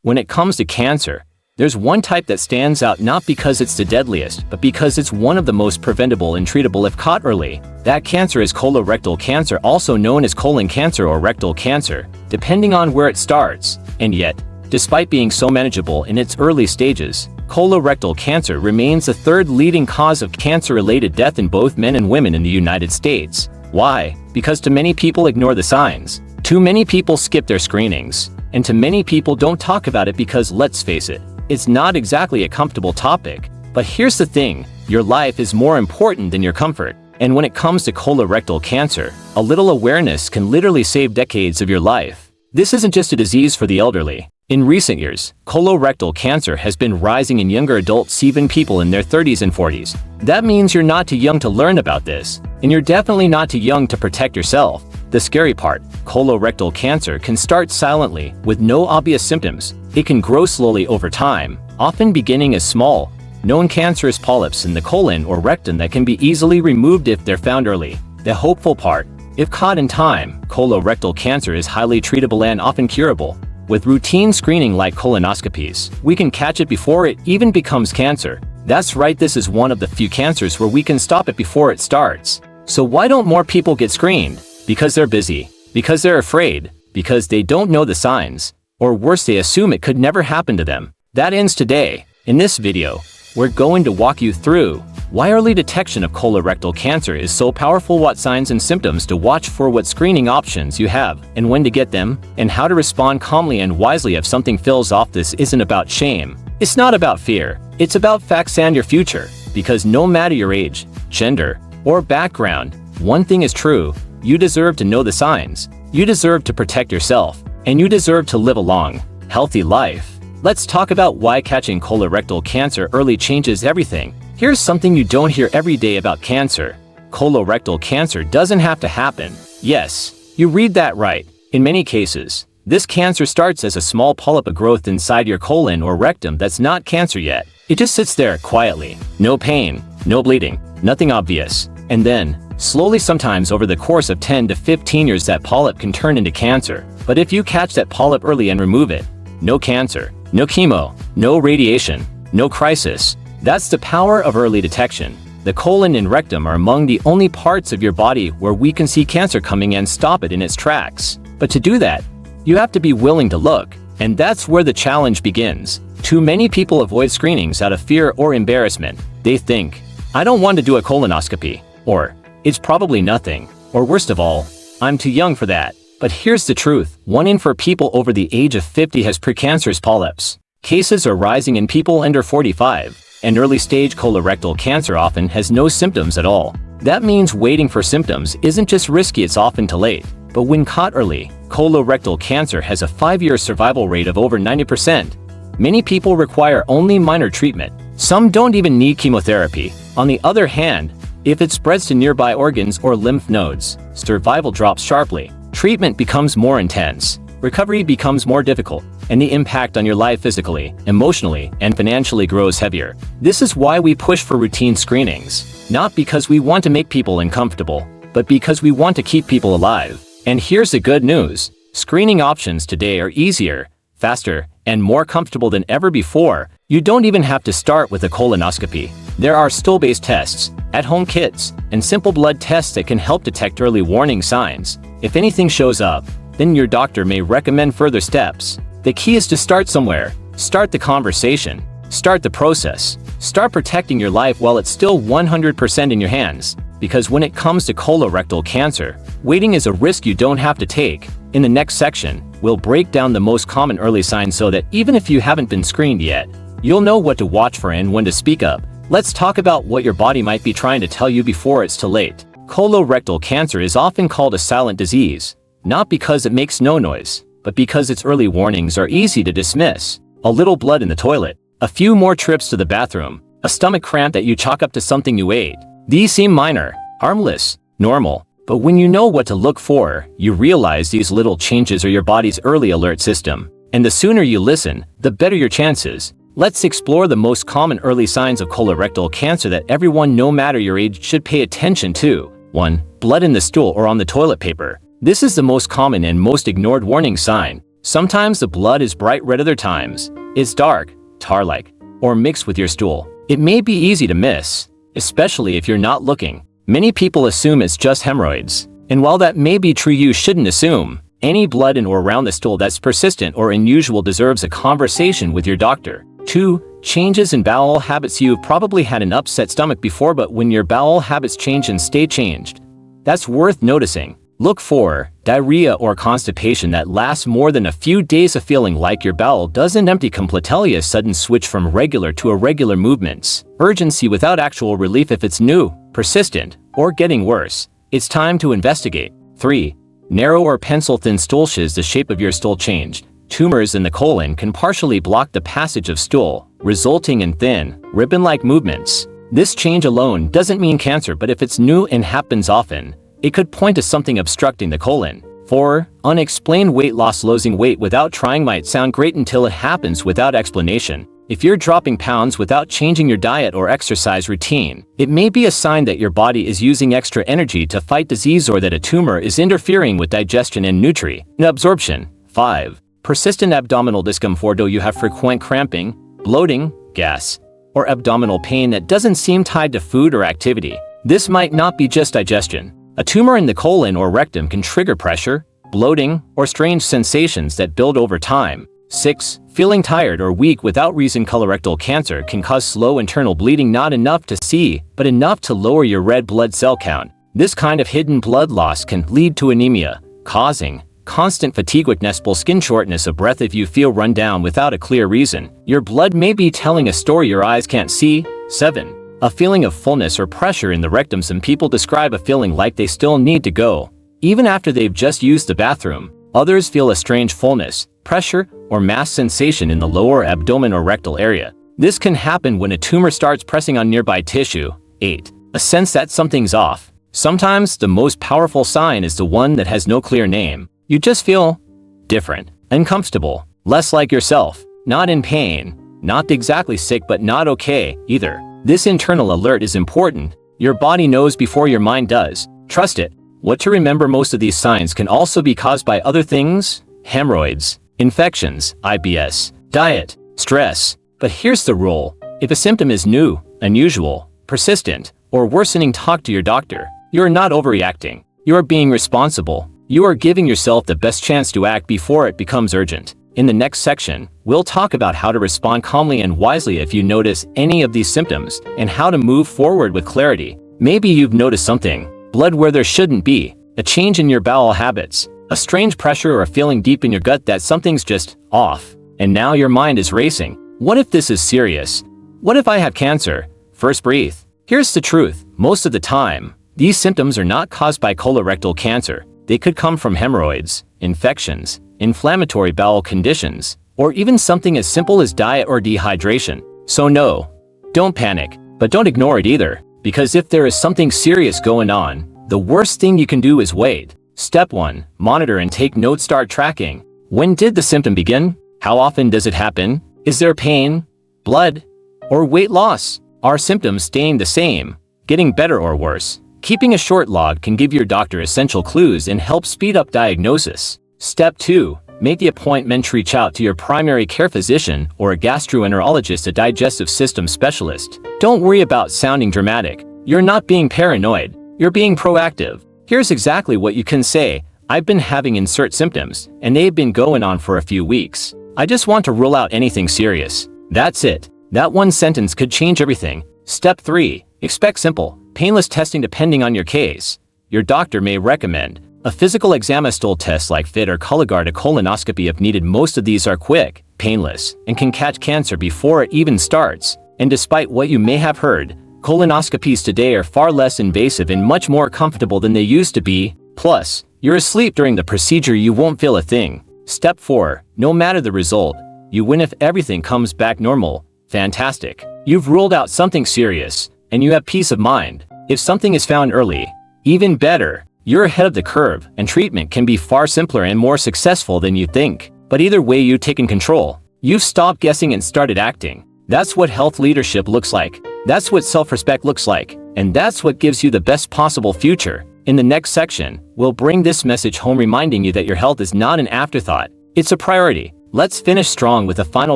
When it comes to cancer, there's one type that stands out not because it's the deadliest, but because it's one of the most preventable and treatable if caught early. That cancer is colorectal cancer, also known as colon cancer or rectal cancer, depending on where it starts. And yet, despite being so manageable in its early stages, colorectal cancer remains the third leading cause of cancer-related death in both men and women in the United States. Why? Because too many people ignore the signs, too many people skip their screenings, and too many people don't talk about it because, let's face it, it's not exactly a comfortable topic. But here's the thing, your life is more important than your comfort. And when it comes to colorectal cancer, a little awareness can literally save decades of your life. This isn't just a disease for the elderly. In recent years, colorectal cancer has been rising in younger adults, even people in their 30s and 40s. That means you're not too young to learn about this, and you're definitely not too young to protect yourself. The scary part, colorectal cancer can start silently, with no obvious symptoms. It can grow slowly over time, often beginning as small, known cancerous polyps in the colon or rectum that can be easily removed if they're found early. The hopeful part, if caught in time, colorectal cancer is highly treatable and often curable. With routine screening like colonoscopies, we can catch it before it even becomes cancer. That's right, this is one of the few cancers where we can stop it before it starts. So why don't more people get screened? Because they're busy, because they're afraid, because they don't know the signs, or worse, they assume it could never happen to them. That ends today. In this video, we're going to walk you through why early detection of colorectal cancer is so powerful, what signs and symptoms to watch for, what screening options you have, and when to get them, and how to respond calmly and wisely if something feels off. This isn't about shame. It's not about fear. It's about facts and your future. Because no matter your age, gender, or background, one thing is true. You deserve to know the signs. You deserve to protect yourself. And you deserve to live a long, healthy life. Let's talk about why catching colorectal cancer early changes everything. Here's something you don't hear every day about cancer. Colorectal cancer doesn't have to happen. Yes, you read that right. In many cases, this cancer starts as a small polyp, a growth inside your colon or rectum that's not cancer yet. It just sits there quietly. No pain, no bleeding, nothing obvious. And then, slowly, sometimes over the course of 10 to 15 years, that polyp can turn into cancer. But if you catch that polyp early and remove it, no cancer, no chemo, no radiation, no crisis. That's the power of early detection. The colon and rectum are among the only parts of your body where we can see cancer coming and stop it in its tracks. But to do that, you have to be willing to look. And that's where the challenge begins. Too many people avoid screenings out of fear or embarrassment. They think, I don't want to do a colonoscopy, or it's probably nothing, or worst of all, I'm too young for that. But here's the truth. 1 in 4 people over the age of 50 has precancerous polyps. Cases are rising in people under 45, and early-stage colorectal cancer often has no symptoms at all. That means waiting for symptoms isn't just risky, it's often too late. But when caught early, colorectal cancer has a 5-year survival rate of over 90%. Many people require only minor treatment. Some don't even need chemotherapy. On the other hand, if it spreads to nearby organs or lymph nodes, survival drops sharply. Treatment becomes more intense, recovery becomes more difficult, and the impact on your life physically, emotionally, and financially grows heavier. This is why we push for routine screenings, not because we want to make people uncomfortable, but because we want to keep people alive. And here's the good news. Screening options today are easier, faster, and more comfortable than ever before. You don't even have to start with a colonoscopy. There are stool-based tests, at-home kits, and simple blood tests that can help detect early warning signs. If anything shows up, then your doctor may recommend further steps. The key is to start somewhere. Start the conversation. Start the process. Start protecting your life while it's still 100% in your hands. Because when it comes to colorectal cancer, waiting is a risk you don't have to take. In the next section, we'll break down the most common early signs so that even if you haven't been screened yet, you'll know what to watch for and when to speak up. Let's talk about what your body might be trying to tell you before it's too late. Colorectal cancer is often called a silent disease, not because it makes no noise, but because its early warnings are easy to dismiss. A little blood in the toilet, a few more trips to the bathroom, a stomach cramp that you chalk up to something you ate. These seem minor, harmless, normal. But when you know what to look for, you realize these little changes are your body's early alert system. And the sooner you listen, the better your chances. Let's explore the most common early signs of colorectal cancer that everyone, no matter your age, should pay attention to. 1. Blood in the stool or on the toilet paper. This is the most common and most ignored warning sign. Sometimes the blood is bright red, other times it's dark, tar-like, or mixed with your stool. It may be easy to miss, especially if you're not looking. Many people assume it's just hemorrhoids. And while that may be true, you shouldn't assume. Any blood in or around the stool that's persistent or unusual deserves a conversation with your doctor. 2. Changes in bowel habits. You've probably had an upset stomach before, but when your bowel habits change and stay changed, that's worth noticing. Look for diarrhea or constipation that lasts more than a few days, a feeling like your bowel doesn't empty completely, a sudden switch from regular to irregular movements, urgency without actual relief. If it's new, persistent, or getting worse, it's time to investigate. 3. Narrow or pencil-thin stool. Is the shape of your stool changed? Tumors in the colon can partially block the passage of stool, resulting in thin, ribbon-like movements. This change alone doesn't mean cancer, but if it's new and happens often, it could point to something obstructing the colon. 4. Unexplained weight loss. Losing weight without trying might sound great until it happens without explanation. If you're dropping pounds without changing your diet or exercise routine, it may be a sign that your body is using extra energy to fight disease, or that a tumor is interfering with digestion and nutrient absorption. 5. Persistent abdominal discomfort. Do you have frequent cramping, bloating, gas, or abdominal pain that doesn't seem tied to food or activity? This might not be just digestion. A tumor in the colon or rectum can trigger pressure, bloating, or strange sensations that build over time. 6. Feeling tired or weak without reason. Colorectal cancer can cause slow internal bleeding, not enough to see, but enough to lower your red blood cell count. This kind of hidden blood loss can lead to anemia, causing constant fatigue, weakness, skin shortness of breath. If you feel run down without a clear reason, your blood may be telling a story your eyes can't see. 7. A feeling of fullness or pressure in the rectum. Some people describe a feeling like they still need to go, even after they've just used the bathroom. Others feel a strange fullness, pressure, or mass sensation in the lower abdomen or rectal area. This can happen when a tumor starts pressing on nearby tissue. 8. A sense that something's off. Sometimes the most powerful sign is the one that has no clear name. You just feel different, uncomfortable, less like yourself, not in pain, not exactly sick, but not okay either. This internal alert is important. Your body knows before your mind does. Trust it. What to remember: most of these signs can also be caused by other things: hemorrhoids, infections, IBS, diet, stress. But here's the rule: if a symptom is new, unusual, persistent, or worsening, talk to your doctor. You are not overreacting. You are being responsible. You are giving yourself the best chance to act before it becomes urgent. In the next section, we'll talk about how to respond calmly and wisely if you notice any of these symptoms, and how to move forward with clarity. Maybe you've noticed something: blood where there shouldn't be, a change in your bowel habits, a strange pressure, or a feeling deep in your gut that something's just off. And now your mind is racing. What if this is serious? What if I have cancer? First, breathe. Here's the truth: most of the time, these symptoms are not caused by colorectal cancer. They could come from hemorrhoids, infections, inflammatory bowel conditions, or even something as simple as diet or dehydration. So no, don't panic, but don't ignore it either, because if there is something serious going on, the worst thing you can do is wait. Step 1. Monitor and take notes. Start tracking. When did the symptom begin? How often does it happen? Is there pain, blood, or weight loss? Are symptoms staying the same, getting better, or worse? Keeping a short log can give your doctor essential clues and help speed up diagnosis. Step 2. Make the appointment. Reach out to your primary care physician or a gastroenterologist, a digestive system specialist. Don't worry about sounding dramatic. You're not being paranoid. You're being proactive. Here's exactly what you can say: I've been having insert symptoms, and they've been going on for a few weeks. I just want to rule out anything serious. That's it. That one sentence could change everything. Step 3. Expect simple, painless testing depending on your case. Your doctor may recommend a physical exam, a stool test like FIT or Cologuard, a colonoscopy if needed. Most of these are quick, painless, and can catch cancer before it even starts. And despite what you may have heard, colonoscopies today are far less invasive and much more comfortable than they used to be. Plus, you're asleep during the procedure, you won't feel a thing. Step 4. No matter the result, you win. If everything comes back normal, fantastic. You've ruled out something serious, and you have peace of mind. If something is found early, even better. You're ahead of the curve, and treatment can be far simpler and more successful than you think. But either way, you've taken control. You've stopped guessing and started acting. That's what health leadership looks like. That's what self-respect looks like. And that's what gives you the best possible future. In the next section, we'll bring this message home, reminding you that your health is not an afterthought. It's a priority. Let's finish strong with a final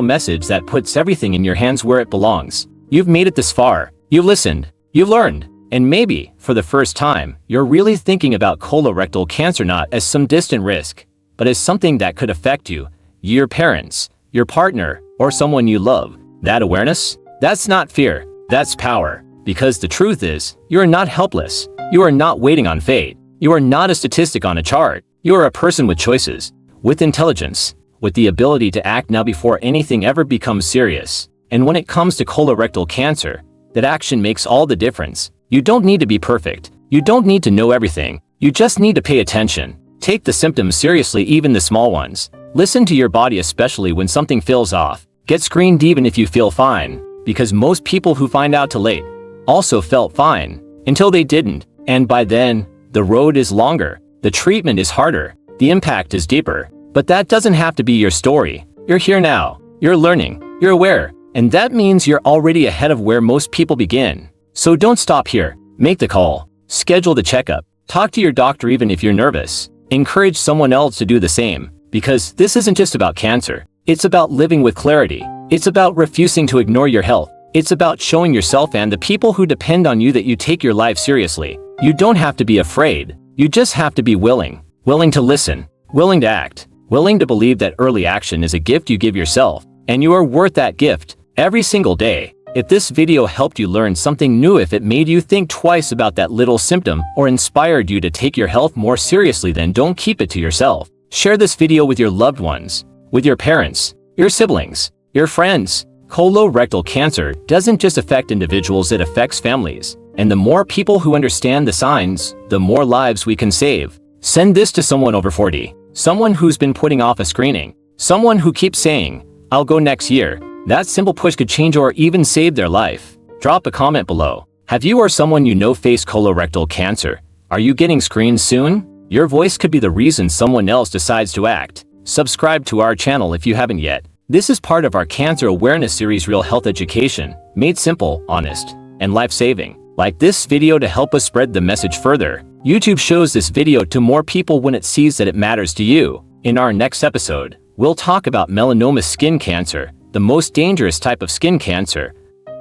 message that puts everything in your hands where it belongs. You've made it this far. You listened. You learned. And maybe, for the first time, you're really thinking about colorectal cancer not as some distant risk, but as something that could affect you, your parents, your partner, or someone you love. That awareness? That's not fear. That's power. Because the truth is, you are not helpless. You are not waiting on fate. You are not a statistic on a chart. You are a person with choices, with intelligence, with the ability to act now before anything ever becomes serious. And when it comes to colorectal cancer, that action makes all the difference. You don't need to be perfect. You don't need to know everything. You just need to pay attention. Take the symptoms seriously, even the small ones. Listen to your body, especially when something feels off. Get screened even if you feel fine, because most people who find out too late also felt fine until they didn't. And by then, the road is longer. The treatment is harder. The impact is deeper. But that doesn't have to be your story. You're here now. You're learning. You're aware. And that means you're already ahead of where most people begin. So don't stop here. Make the call. Schedule the checkup. Talk to your doctor even if you're nervous. Encourage someone else to do the same. Because this isn't just about cancer. It's about living with clarity. It's about refusing to ignore your health. It's about showing yourself and the people who depend on you that you take your life seriously. You don't have to be afraid. You just have to be willing. Willing to listen. Willing to act. Willing to believe that early action is a gift you give yourself, and you are worth that gift every single day. If this video helped you learn something new, if it made you think twice about that little symptom, or inspired you to take your health more seriously, then don't keep it to yourself. Share this video with your loved ones, with your parents, your siblings, your friends. Colorectal cancer doesn't just affect individuals, it affects families. And the more people who understand the signs, the more lives we can save. Send this to someone over 40. Someone who's been putting off a screening. Someone who keeps saying, "I'll go next year." That simple push could change or even save their life. Drop a comment below. Have you or someone you know face colorectal cancer? Are you getting screened soon? Your voice could be the reason someone else decides to act. Subscribe to our channel if you haven't yet. This is part of our cancer awareness series, Real Health Education, made simple, honest, and life-saving. Like this video to help us spread the message further. YouTube shows this video to more people when it sees that it matters to you. In our next episode, we'll talk about melanoma skin cancer, the most dangerous type of skin cancer,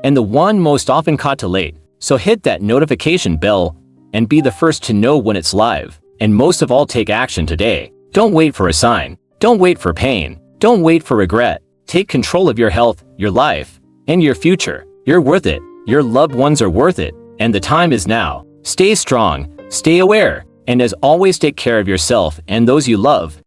and the one most often caught too late. So hit that notification bell and be the first to know when it's live. And most of all, take action today. Don't wait for a sign. Don't wait for pain. Don't wait for regret. Take control of your health, your life, and your future. You're worth it. Your loved ones are worth it. And the time is now. Stay strong, stay aware, and as always, take care of yourself and those you love.